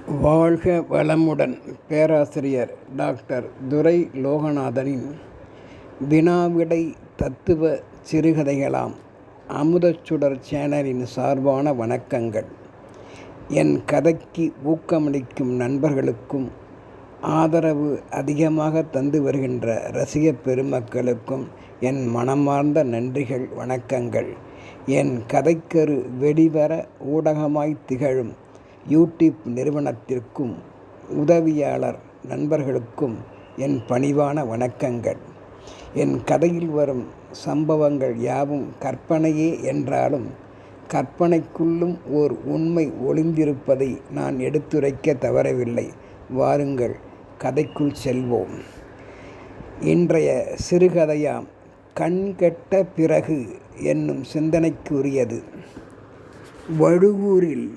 வாழ்க வளமுடன். பேராசிரியர் டாக்டர் துரை லோகநாதனின் வினாவிடை தத்துவ சிறுகதைகளாம் அமுதச்சுடர் சேனலின் சார்பான வணக்கங்கள். என் கதைக்கு ஊக்கமளிக்கும் நண்பர்களுக்கும் ஆதரவு அதிகமாக தந்து வருகின்ற ரசிக பெருமக்களுக்கும் என் மனமார்ந்த நன்றிகள், வணக்கங்கள். என் கதைக்கரு வெளிவர ஊடகமாய் திகழும் யூடியூப் நிறுவனத்திற்கும் உதவியாளர் நண்பர்களுக்கும் என் பணிவான வணக்கங்கள். என் கதையில் வரும் சம்பவங்கள் யாவும் கற்பனையே என்றாலும் கற்பனைக்குள்ளும் ஓர் உண்மை ஒளிந்திருப்பதை நான் எடுத்துரைக்க தவறவில்லை. வாருங்கள், கதைக்குள் செல்வோம். இன்றைய சிறுகதையாம் கண்கெட்ட பிறகு என்னும் சிந்தனைக்குரியது. வழுவூரில்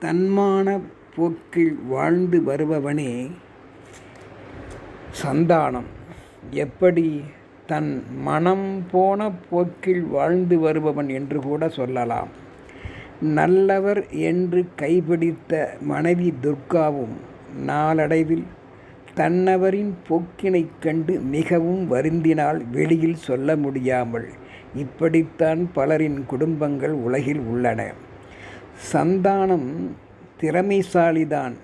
தன்மான போக்கில் வாழ்ந்து வருபவனே சந்தானம். எப்படி தன் மனம் போன போக்கில் வாழ்ந்து வருபவன் என்று கூட சொல்லலாம். நல்லவர் என்று கைப்பிடித்த மனைவி துர்காவும் நாளடைவில் தன்னவரின் போக்கினைக் கண்டு மிகவும் வருந்தினால், வெளியில் சொல்ல முடியாமல். இப்படித்தான் பலரின் குடும்பங்கள் உலகில் உள்ளன. சந்தானம் திறமைசாலிதான்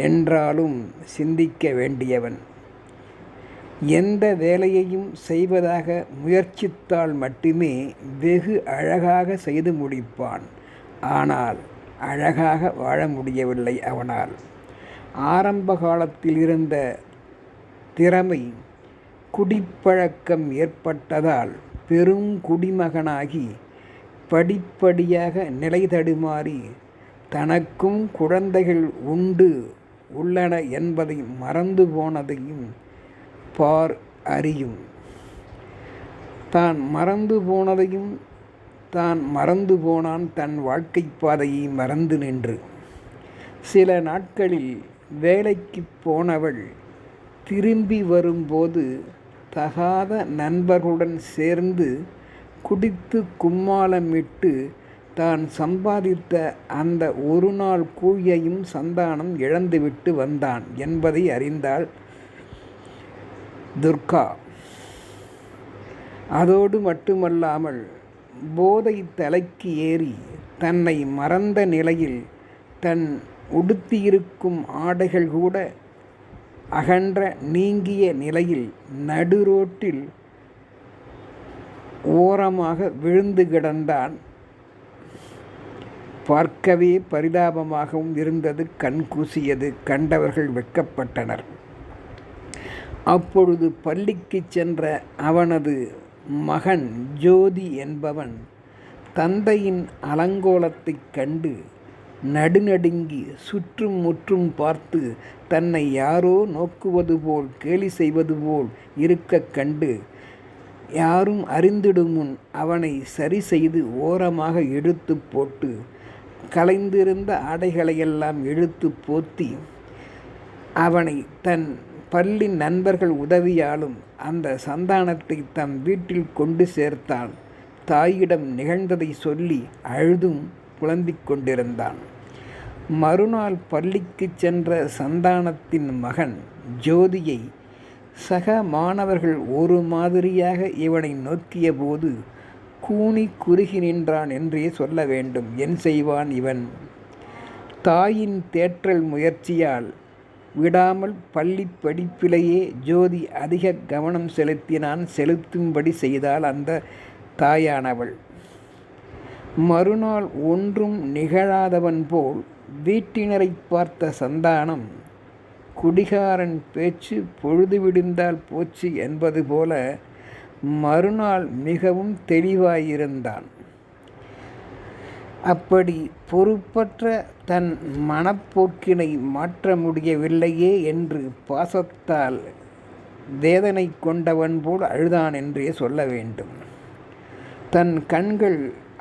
என்றாலும் சிந்திக்க வேண்டியவன். எந்த வேலையையும் செய்வதாக முயற்சித்தால் மட்டுமே வெகு அழகாக செய்து முடிப்பான். ஆனால் அழகாக வாழ முடியவில்லை அவனால். ஆரம்ப காலத்தில் இருந்த திறமை குடிப்பழக்கம் ஏற்பட்டதால் பெரும் குடிமகனாகி படிப்படியாக நிலை தடுமாறி தனக்கும் குழந்தைகள் உள்ளன என்பதை மறந்து போனதையும் பார் அறியும். தான் மறந்து போனான் தன் வாழ்க்கை பாதையை மறந்து நின்று. சில நாட்களில் வேலைக்கு போனவள் திரும்பி வரும்போது தகாத நண்பர்களுடன் சேர்ந்து குடித்து கும்மாளமிட்டு தான் சம்பாதித்த அந்த ஒரு நாள் கூலியையும் சந்தானம் இழந்துவிட்டு வந்தான் என்பதை அறிந்தாள் துர்கா. அதோடு மட்டுமல்லாமல் போதை தலைக்கு ஏறி தன்னை மறந்த நிலையில் தன் உடுத்தியிருக்கும் ஆடைகள் கூட அகன்ற நீங்கிய நிலையில் நடுரோட்டில் ஓரமாக விழுந்து கிடந்தான். பார்க்கவே பரிதாபமாகவும் இருந்தது. கண் கூசியது. கண்டவர்கள் வெட்கப்பட்டனர். அப்பொழுது பள்ளிக்கு சென்ற அவனது மகன் ஜோதி என்பவன் தந்தையின் அலங்கோலத்தைக் கண்டு நடுநடுங்கி சுற்றும் முற்றும் பார்த்து தன்னை யாரோ நோக்குவது போல் கேலி செய்வது போல் இருக்க கண்டு யாரும் அறிந்திடும் முன் அவனை சரி செய்து ஓரமாக இழுத்து போட்டு கலைந்திருந்த ஆடைகளையெல்லாம் இழுத்து போத்தி அவனை தன் பள்ளி நண்பர்கள் உதவியாலும் அந்த சந்தானத்தை தம் வீட்டில் கொண்டு சேர்த்தான். தாயிடம் நிகழ்ந்ததை சொல்லி அழுதும் புலம்பிக் கொண்டிருந்தான். மறுநாள் பள்ளிக்கு சென்ற சந்தானத்தின் மகன் ஜோதியை சக மாணவர்கள் ஒரு மாதிரியாக இவனை நோக்கிய போது கூனி குறுகி நின்றான் என்றே சொல்ல வேண்டும். என் செய்வான் இவன்? தாயின் தேற்றல் முயற்சியால் விடாமல் பள்ளி படிப்பிலேயே ஜோதி அதிக கவனம் செலுத்தும்படி செய்தால் அந்த தாயானவள். மறுநாள் ஒன்றும் நிகழாதவன் போல் வீட்டினரை பார்த்த சந்தானம் குடிகாரன் பேச்சு பொழுது விடிந்தால் போச்சு என்பது போல மறுநாள் மிகவும் தெளிவாயிருந்தான். அப்படி பொறுப்பற்ற தன் மனப்போக்கினை மாற்ற முடியவில்லையே என்று பாசத்தால் வேதனை கொண்டவன் போல் அழுதான் என்றே சொல்ல வேண்டும். தன் கண்கள்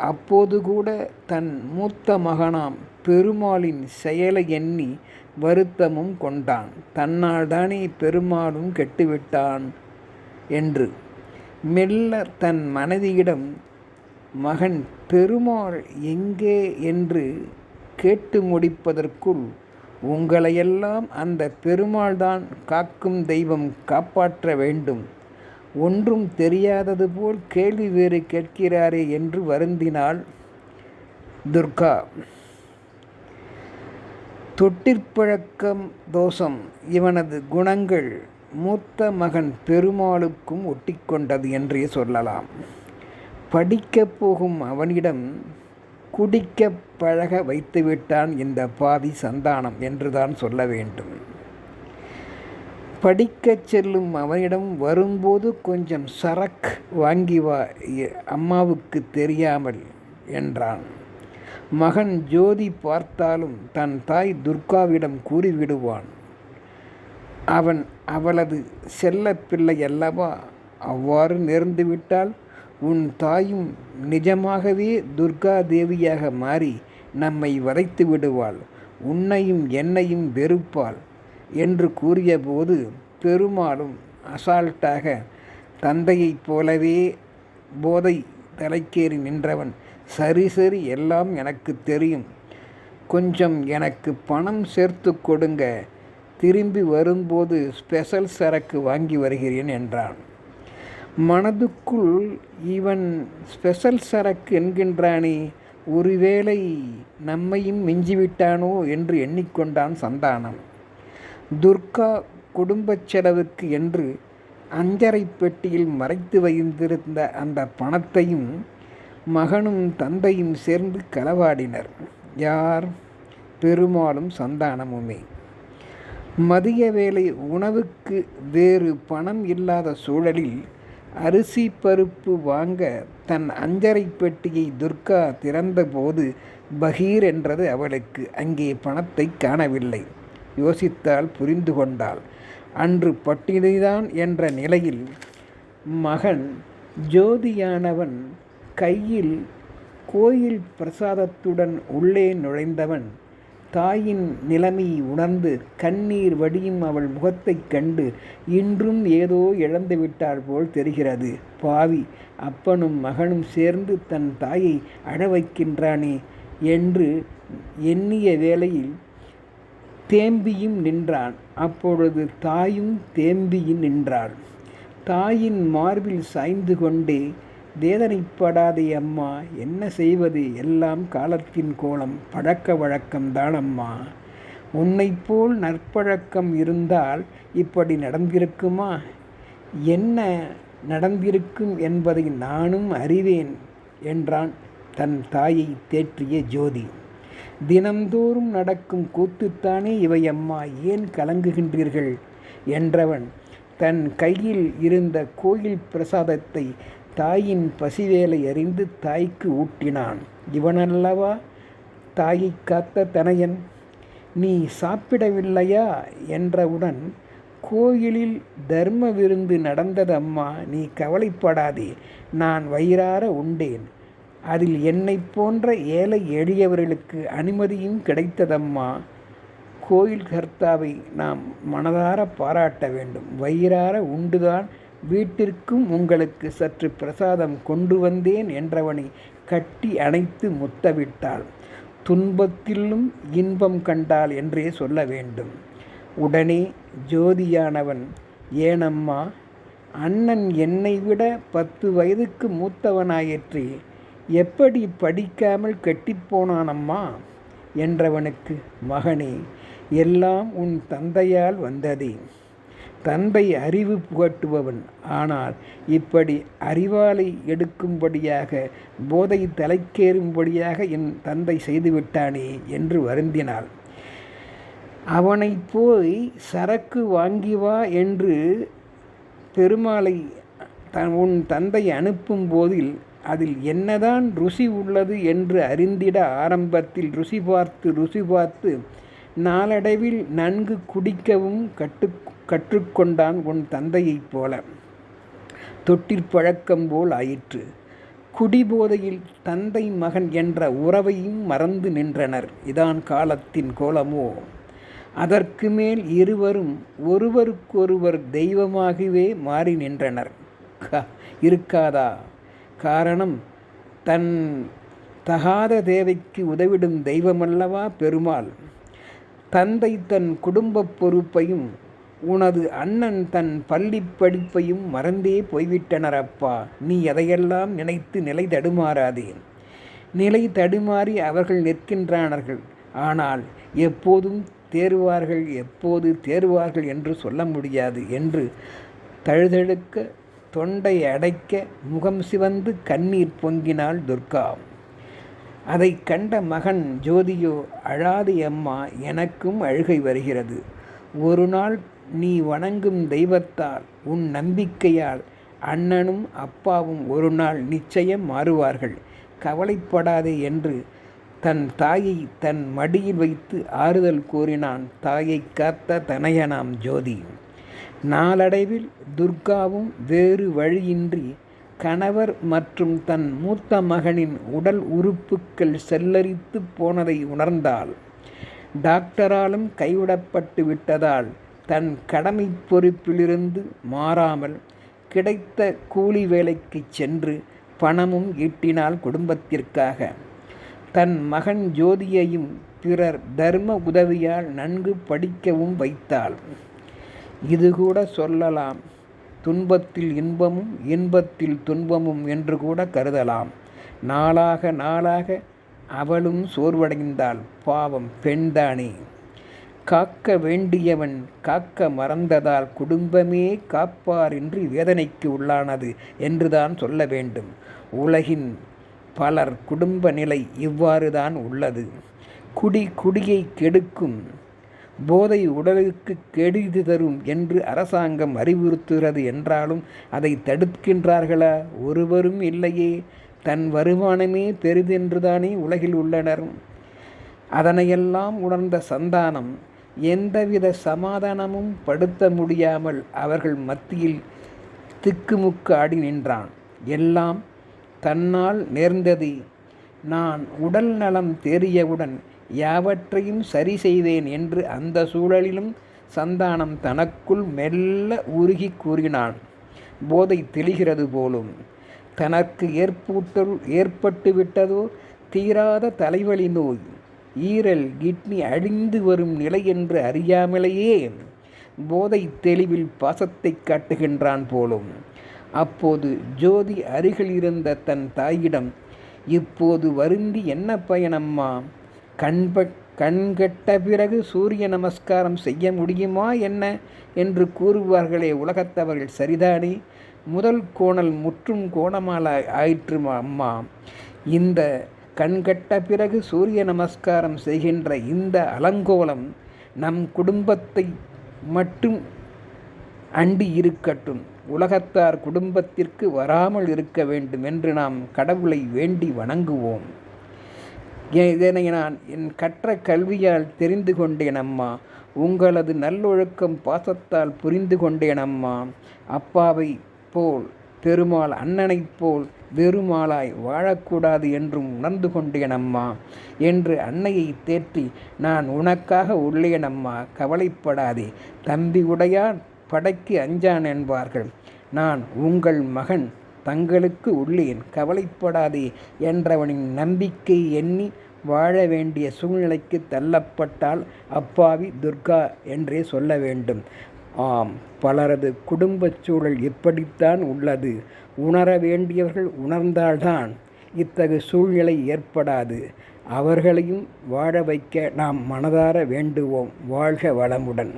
அப்போது கூட தன் மூத்த மகனாம் பெருமாளின் செயலை எண்ணி வருத்தமும் கொண்டான். தன்னால் தானே பெருமாளும் கெட்டுவிட்டான் என்று. மெல்ல தன் மனைவியிடம் மகன் பெருமாள் எங்கே என்று கேட்டு முடிப்பதற்குள் உங்களையெல்லாம் அந்த பெருமாள்தான் காக்கும் தெய்வம் காப்பாற்ற வேண்டும். ஒன்றும் தெரியாதது போல் கேள்வி வேறு கேட்கிறாரே என்று வருந்தினாள் துர்கா. தொட்டிற்பழக்கம் தோஷம் இவனது குணங்கள் மூத்த மகன் பெருமாளுக்கும் ஒட்டிக்கொண்டது என்றே சொல்லலாம். படிக்கப் போகும் அவனிடம் குடிக்க பழக வைத்துவிட்டான் இந்த பாவி சந்தானம் என்றுதான் சொல்ல வேண்டும். படிக்கச் செல்லும் அவனிடம் வரும்போது கொஞ்சம் சரக் வாங்கி வா அம்மாவுக்கு தெரியாமல் என்றான். மகன் ஜோதி பார்த்தாலும் தன் தாய் துர்காவிடம் கூறிவிடுவான். அவன் அவளது செல்ல பிள்ளை அல்லவா? அவ்வாறு நேர்ந்துவிட்டால் உன் தாயும் நிஜமாகவே துர்கா தேவியாக மாறி நம்மை வதைத்து விடுவாள், உன்னையும் என்னையும் வெறுப்பாள் என்று கூறியபோது பெருமாளும் அசால்ட்டாக தந்தையைப் போலவே போதை தலைக்கேறி நின்றவன், சரி சரி எல்லாம் எனக்கு தெரியும், கொஞ்சம் எனக்கு பணம் சேர்த்து கொடுங்க, திரும்பி வரும்போது ஸ்பெஷல் சரக்கு வாங்கி வருகிறேன் என்றான். மனதுக்குள் இவன் ஸ்பெஷல் சரக்கு என்கின்றானே, ஒருவேளை நம்மையும் மிஞ்சிவிட்டானோ என்று எண்ணிக்கொண்டான் சந்தானம். துர்கா குடும்பச் செலவுக்கு என்று அஞ்சரை பெட்டியில் மறைத்து வைத்திருந்த அந்த பணத்தையும் மகனும் தந்தையும் சேர்ந்து களவாடினர். யார்? பெருமாளும் சந்தானமுமே. மதிய வேளை உணவுக்கு வேறு பணம் இல்லாத சூழலில் அரிசி பருப்பு வாங்க தன் அஞ்சரை பெட்டியை துர்கா திறந்தபோது பகீர் என்றது அவளுக்கு. அங்கே பணத்தை காணவில்லை. யோசித்தால் புரிந்து கொண்டாள். அன்று பட்டினிதான் என்ற நிலையில் மகன் ஜோதியானவன் கையில் கோயில் பிரசாதத்துடன் உள்ளே நுழைந்தவன் தாயின் நிலைமையை உணர்ந்து கண்ணீர் வடியும் அவள் முகத்தைக் கண்டு இன்றும் ஏதோ இழந்துவிட்டாள் போல் தெரிகிறது. பாவி, அப்பனும் மகனும் சேர்ந்து தன் தாயை அழ வைக்கின்றானே என்று எண்ணிய வேளையில் தேம்பியும் நின்றான். அப்பொழுது தாயும் தேம்பியும் நின்றாள். தாயின் மார்பில் சாய்ந்து கொண்டே, வேதனைப்படாதே அம்மா, என்ன செய்வது, எல்லாம் காலத்தின் கோலம், பழக்க வழக்கம்தான் அம்மா. உன்னைப்போல் நற்பழக்கம் இருந்தால் இப்படி நடந்திருக்குமா? என்ன நடந்திருக்கும் என்பதை நானும் அறிவேன் என்றான் தன் தாயை தேற்றிய ஜோதி. தினந்தோறும் நடக்கும் கூத்துத்தானே இவை அம்மா, ஏன் கலங்குகின்றீர்கள் என்றவன் தன் கையில் இருந்த கோயில் பிரசாதத்தை தாயின் பசிவேலை அறிந்து தாய்க்கு ஊட்டினான். இவனல்லவா தாயை காத்த தனையன்? நீ சாப்பிடவில்லையா என்றவுடன், கோயிலில் தர்ம விருந்து நடந்ததம்மா, நீ கவலைப்படாதே, நான் வயிறார உண்டேன். அதில் என்னை போன்ற ஏழை எளியவர்களுக்கு அனுமதியும் கிடைத்ததம்மா. கோயில் கர்த்தாவை நாம் மனதார பாராட்ட வேண்டும். வயிறார உண்டுதான் வீட்டிற்கும் உங்களுக்கு சற்று பிரசாதம் கொண்டு வந்தேன் என்றவனை கட்டி அணைத்து முத்தவிட்டாள். துன்பத்திலும் இன்பம் கண்டாள் என்றே சொல்ல வேண்டும். உடனே ஜோதியானவன், ஏனம்மா, அண்ணன் என்னை விட 10 வயதுக்கு மூத்தவனாயிற்றே, எப்படி படிக்காமல் கெட்டிப்போனானம்மா என்றவனுக்கு, மகனே, எல்லாம் உன் தந்தையால் வந்ததே. தந்தை அறிவு புகட்டுபவன், ஆனால் இப்படி அறிவாலை எடுக்கும்படியாக, போதை தலைக்கேறும்படியாக என் தந்தை செய்துவிட்டானே என்று வருந்தினாள். அவனை போய் சரக்கு வாங்கி வா என்று பெருமாளை உன் தந்தை அனுப்பும் போதில் அதில் என்னதான் ருசி உள்ளது என்று அறிந்திட ஆரம்பத்தில் ருசி பார்த்து நாளடைவில் நன்கு குடிக்கவும் கற்றுக்கொண்டான் உன் தந்தையைப் போல. தொட்டிற்பழக்கம் போல் ஆயிற்று. குடிபோதையில் தந்தை மகன் என்ற உறவையும் மறந்து நின்றனர். இதான் காலத்தின் கோலமோ? அதற்கு மேல் இருவரும் ஒருவருக்கொருவர் தெய்வமாகவே மாறி நின்றனர். இருக்காதா? காரணம், தன் தகாத தேவைக்கு உதவிடும் தெய்வமல்லவா பெருமாள். தந்தை தன் குடும்பப் பொறுப்பையும் உனது அண்ணன் தன் பள்ளி படிப்பையும் மறந்தே போய்விட்டனர் அப்பா. நீ எதையெல்லாம் நினைத்து நிலை தடுமாறாதே. நிலை தடுமாறி அவர்கள் நிற்கின்றார்கள். ஆனால் எப்போது தேறுவார்கள் என்று சொல்ல முடியாது என்று தழுதழுக்க, தொண்டை அடைக்க, முகம் சிவந்து கண்ணீர் பொங்கினாள் துர்கா. அதை கண்ட மகன் ஜோதியோ, அழாதே அம்மா, எனக்கும் அழுகை வருகிறது. ஒரு நாள் நீ வணங்கும் தெய்வத்தால், உன் நம்பிக்கையால் அண்ணனும் அப்பாவும் ஒரு நாள் நிச்சயம் மாறுவார்கள். கவலைப்படாதே என்று தன் தாயை தன் மடியில் வைத்து ஆறுதல் கூறினான் தாயை காத்த தனையனாம் ஜோதி. நாளடைவில் துர்காவும் வேறு வழியின்றி கணவர் மற்றும் தன் மூத்த மகனின் உடல் உறுப்புக்கள் செல்லரித்து போனதை உணர்ந்தாள். டாக்டராலும் கைவிடப்பட்டு விட்டதால் தன் கடமை பொறுப்பிலிருந்து மாறாமல் கிடைத்த கூலி வேலைக்கு சென்று பணமும் ஈட்டினாள் குடும்பத்திற்காக. தன் மகன் ஜோதியையும் பிறர் தர்ம உதவியால் நன்கு படிக்கவும் வைத்தாள். இது கூட சொல்லலாம், துன்பத்தில் இன்பமும் இன்பத்தில் துன்பமும் என்று கூட கருதலாம். நாளாக அவளும் சோர்வடைந்தாள். பாவம், பெண்தானே. காக்க வேண்டியவன் காக்க மறந்ததால் குடும்பமே காப்பாரின்றி வேதனைக்கு உள்ளானது என்றுதான் சொல்ல வேண்டும். உலகின் பலர் குடும்ப நிலை இவ்வாறுதான் உள்ளது. குடியை கெடுக்கும், போதை உடலுக்கு கெடுதி தரும் என்று அரசாங்கம் அறிவுறுத்துகிறது என்றாலும் அதை தடுக்கின்றார்களா? ஒருவரும் இல்லையே. தன் வருமானமே பெரிதென்றுதானே உலகில் உள்ளனர். அதனையெல்லாம் உணர்ந்த சந்தானம் எந்தவித சமாதானமும் படுத்த முடியாமல் அவர்கள் மத்தியில் திக்குமுக்கு ஆடி நின்றான். எல்லாம் தன்னால் நேர்ந்தது. நான் உடல் நலம் தேறியவுடன் யாவற்றையும் சரி செய்வேன் என்று அந்த சூழலிலும் சந்தானம் தனக்குள் மெல்ல உருகி கூறினான். போதை தெளிகிறது போலும். தனக்கு ஏற்பட்டு விட்டதோ தீராத தலைவலி நோய், ஈரல் கிட்னி அழிந்து வரும் நிலை என்று அறியாமலேயே போதை தெளிவில் பாசத்தை காட்டுகின்றான் போலும். அப்போது ஜோதி அருகில் இருந்த தன் தாயிடம், இப்போது வருந்தி என்ன பயனம்மா? கண்கட்ட பிறகு சூரிய நமஸ்காரம் செய்ய முடியுமா என்ன என்று கூறுவார்களே உலகத்தவர்கள், சரிதானே? முதல் கோணல் முற்றும் கோணமால் ஆயிற்று அம்மா. இந்த கண்கட்ட பிறகு சூரிய நமஸ்காரம் செய்கின்ற இந்த அலங்கோலம் நம் குடும்பத்தை மட்டும் அண்டி இருக்கட்டும். உலகத்தார் குடும்பத்திற்கு வராமல் இருக்க வேண்டும் என்று நாம் கடவுளை வேண்டி வணங்குவோம். இதனை நான் என் கற்ற கல்வியால் தெரிந்து கொண்டேன் அம்மா. உங்களது நல்லொழுக்கம் பாசத்தால் புரிந்து கொண்டேன் அம்மா. அப்பாவை போல் பெருமாள், அண்ணனைப் போல் வெறுமாளாய் வாழக்கூடாது என்றும் உணர்ந்து கொண்டேன் அம்மா என்று அன்னையை தேற்றி, நான் உனக்காக உள்ளேன் அம்மா, கவலைப்படாதே. தம்பி உடையான் படைக்கு அஞ்சான் என்பார்கள். நான் உங்கள் மகன், தங்களுக்கு உள்ளேன், கவலைப்படாதே என்றவனின் நம்பிக்கை எண்ணி வாழ வேண்டிய சூழ்நிலைக்கு தள்ளப்பட்டால் அப்பாவி துர்கா என்றே சொல்ல வேண்டும். ஆம், பலரது குடும்பச் சூழல் இப்படித்தான் உள்ளது. உணர வேண்டியவர்கள் உணர்ந்தால்தான் இத்தகு சூழ்நிலை ஏற்படாது. அவர்களையும் வாழ வைக்க நாம் மனதார வேண்டுவோம். வாழ்க வளமுடன்.